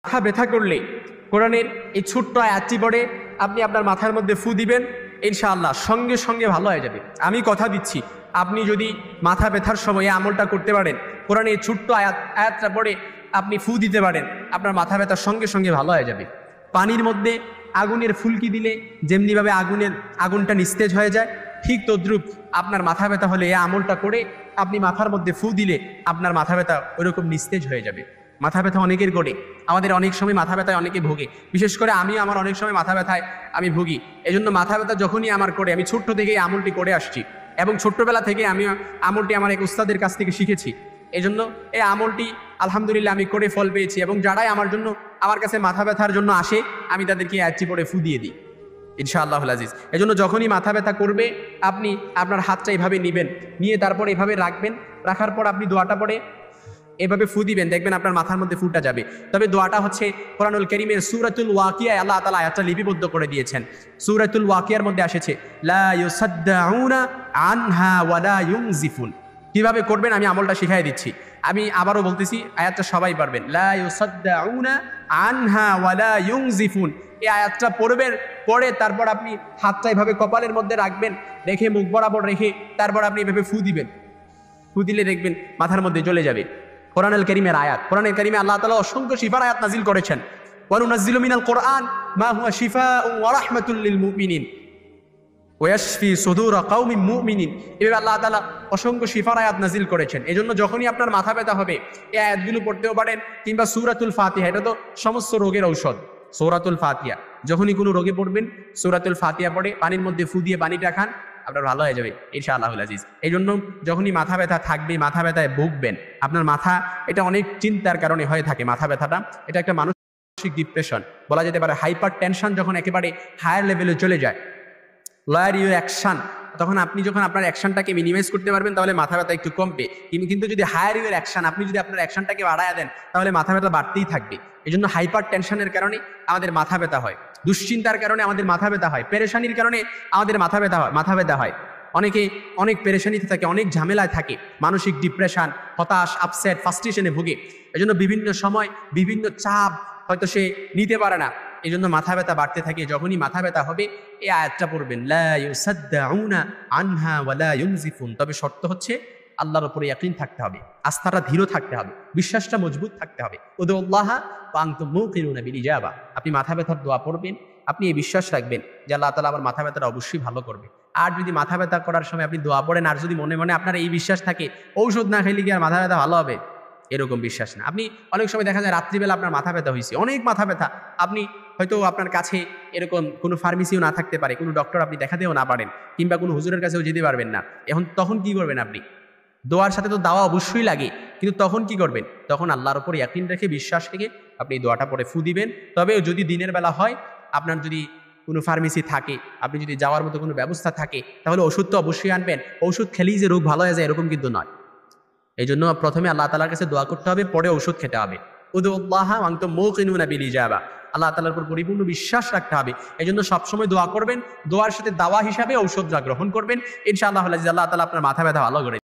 মাথা ব্যথা করলে কোরআনের এই ছোট্ট আয়াতটি পড়ে আপনি আপনার মাথার মধ্যে ফু দিবেন, ইনশাআল্লাহ সঙ্গে সঙ্গে ভালো হয়ে যাবে। আমি কথা দিচ্ছি, আপনি যদি মাথা ব্যথার সময় এই আমলটা করতে পারেন, কোরআনের এই ছোট্ট আয়াতটা পড়ে আপনি ফু দিতে পারেন, আপনার মাথা ব্যথার সঙ্গে সঙ্গে ভালো হয়ে যাবে। পানির মধ্যে আগুনের ফুলকি দিলে যেমনিভাবে আগুনটা নিস্তেজ হয়ে যায়, ঠিক তদ্রুপ আপনার মাথা ব্যথা হলে এই আমলটা করে আপনি মাথার মধ্যে ফু দিলে আপনার মাথা ব্যথা ওইরকম নিস্তেজ হয়ে যাবে। মাথা ব্যথা অনেকের করে, আমাদের অনেক সময় মাথা ব্যথায় অনেকে ভোগে, বিশেষ করে আমার অনেক সময় মাথা ব্যথায় আমি ভুগি। এই জন্য মাথা ব্যথা যখনই আমার করে, আমি ছোট্ট থেকেই আমলটি করে আসছি এবং ছোট্টবেলা থেকে আমি আমলটি আমার এক উস্তাদের কাছ থেকে শিখেছি। এই জন্য এই আমলটি আলহামদুলিল্লাহ আমি করে ফল পেয়েছি এবং যারাই আমার কাছে মাথা ব্যথার জন্য আসে, আমি তাদেরকে আয়াতটি পড়ে ফু দিয়ে দিই ইনশাআল্লাহুল আজিজ। এই জন্য যখনই মাথা ব্যথা করবে আপনি আপনার হাতটা এভাবে নেবেন, নিয়ে তারপর এভাবে রাখবেন, রাখার পর আপনি দোয়াটা পড়ে এভাবে ফু দিবেন, দেখবেন আপনার মাথার মধ্যে ফুটা যাবে। তবে দোয়াটা হচ্ছে কোরআনুল কারীমের সূরাতুল ওয়াকিয়ায় আল্লাহ তাআলা আয়াতটা লিপিবদ্ধ করে দিয়েছেন। সূরাতুল ওয়াকিয়ার মধ্যে এসেছে লা ইউসাদ্দাউনা আনহা ওয়া লা ইউনজিফুন। কিভাবে করবেন আমি আমলটা শিখাই দিচ্ছি, আমি আবারও বলতেছি, আয়াতটা সবাই পারবেন। লা ইউসাদ্দাউনা আনহা ওয়া লা ইউনজিফুন, এই আয়াতটা পড়বেন, পড়ে তারপর আপনি হাতটা এভাবে কপালের মধ্যে রাখবেন, রেখে মুখ বরাবর রেখে তারপর আপনি এভাবে ফু দিবেন। ফু দিলে দেখবেন মাথার মধ্যে চলে যাবে। কোরআনুল কারীমের আয়াত, কোরআনুল কারীমে আল্লাহ তাআলা অসংখ্য শিফার আয়াত নাজিল করেছেন। ওয়া নুনাজ্জিলু মিনাল কোরআন মা হুয়া শিফাউন ওয়া রাহমাতুল লিল মুমিনিন ওয়া ইয়াশফি সুদুরা কওমিন মুমিনিন। এভাবে আল্লাহ তাআলা অসংখ্য শিফার আয়াত নাজিল করেছেন। এজন্য যখনই আপনার মাথা ব্যথা হবে এই আয়াতগুলো পড়তেও পারেন, কিংবা সূরাতুল ফাতিহা, এটা তো সমস্ত রোগের ঔষধ। সূরাতুল ফাতিহা, যখনই কোনো রোগে পড়বেন সূরাতুল ফাতিহা পড়ে পানির মধ্যে ফু দিয়ে পানিটা খান, আপনার ভালো হয়ে যাবে ইনশাআল্লাহুল আজিজ। এই জন্য যখনই মাথা ব্যথা থাকবে, মাথা ব্যথায় ভুগবেন, আপনার মাথা, এটা অনেক চিন্তার কারণে হয়ে থাকে মাথা ব্যথাটা, এটা একটা মানসিক ডিপ্রেশন বলা যেতে পারে। হাইপার টেনশন যখন একেবারে হায়ার লেভেলে চলে যায়, লয়ার ইউর অ্যাকশন, তখন আপনি যখন আপনার অ্যাকশনটাকে মিনিমাইজ করতে পারবেন তাহলে মাথা ব্যথা একটু কমবে। কিন্তু যদি হায়ার ইউর অ্যাকশন, আপনি যদি আপনার অ্যাকশনটাকে বাড়ায় দেন তাহলে মাথা ব্যথা বাড়তেই থাকবে। এই জন্য হাইপার টেনশনের কারণে আমাদের মাথা ব্যথা হয়, দুশ্চিন্তার কারণে আমাদের মাথা ব্যথা হয়, পেরেশানির কারণে আমাদের মাথা ব্যথা হয়। অনেকে অনেক পেরেশানিতে থাকে, অনেক ঝামেলায় থাকে, মানসিক ডিপ্রেশন, হতাশ, আপসেট, ফ্রাস্ট্রেশনে ভুগে। এই জন্য বিভিন্ন সময় বিভিন্ন চাপ হয়তো সে নিতে পারে না, এই জন্য মাথা ব্যথা বাড়তে থাকে। যখনই মাথা ব্যথা হবে এই আয়াতটা পড়বেন, লা ইউসাদ্দাউনা আনহা ওয়া লা ইউনজিফুন। তবে শর্ত হচ্ছে আল্লাহর উপরে ইয়াকিন থাকতে হবে, আস্থাটা দৃঢ় থাকতে হবে, বিশ্বাসটা মজবুত থাকতে হবে। উদুল্লাহা ওয়া আনতুম মুকিনুনা বিল ইজাবা। আপনি মাথা ব্যথার দোয়া পড়বেন, আপনি এই বিশ্বাস রাখবেন যে আল্লাহ তাআলা আমার মাথা ব্যথাটা অবশ্যই ভালো করবে। আর যদি মাথা ব্যথা করার সময় আপনি দোয়া পড়েন আর যদি মনে মনে আপনার এই বিশ্বাস থাকে ঔষধ না খেলে কি আর মাথা ব্যথা ভালো হবে, এরকম বিশ্বাস না। আপনি অনেক সময় দেখা যায় রাত্রিবেলা আপনার মাথা ব্যথা হয়েছে, অনেক মাথা ব্যথা, আপনি হয়তো আপনার কাছে এরকম কোনো ফার্মেসিও না থাকতে পারে, কোনো ডক্টর আপনি দেখাতেও না পারেন, কিংবা কোনো হুজুরের কাছেও যেতে পারবেন না। তখন কি করবেন আপনি? দোয়ার সাথে তো দাওয়া অবশ্যই লাগে, কিন্তু তখন কি করবেন? তখন আল্লাহর উপর ইয়াকিন রেখে, বিশ্বাস রেখে আপনি দোয়াটা পরে ফু দিবেন। তবে যদি দিনের বেলা হয়, আপনার যদি কোনো ফার্মেসি থাকে, আপনি যদি যাওয়ার মতো কোনো ব্যবস্থা থাকে, তাহলে ওষুধ তো অবশ্যই আনবেন। ওষুধ খেলেই যে রোগ ভালো হয়ে যায় এরকম কিন্তু নয়। এই জন্য প্রথমে আল্লাহ তাআলার কাছে দোয়া করতে হবে, পরে ওষুধ খেতে হবে। উদুল্লাহা ওয়া আনতুম মুকিনুনা বিল ইজাবা, আল্লাহ তাআলার উপর পরিপূর্ণ বিশ্বাস রাখতে হবে। এই জন্য সবসময় দোয়া করবেন, দোয়ার সাথে দাওয়া হিসাবে ঔষধ গ্রহণ করবেন ইনশাআল্লাহ। আল্লাহ তাআলা আপনার মাথা ব্যথা ভালো করে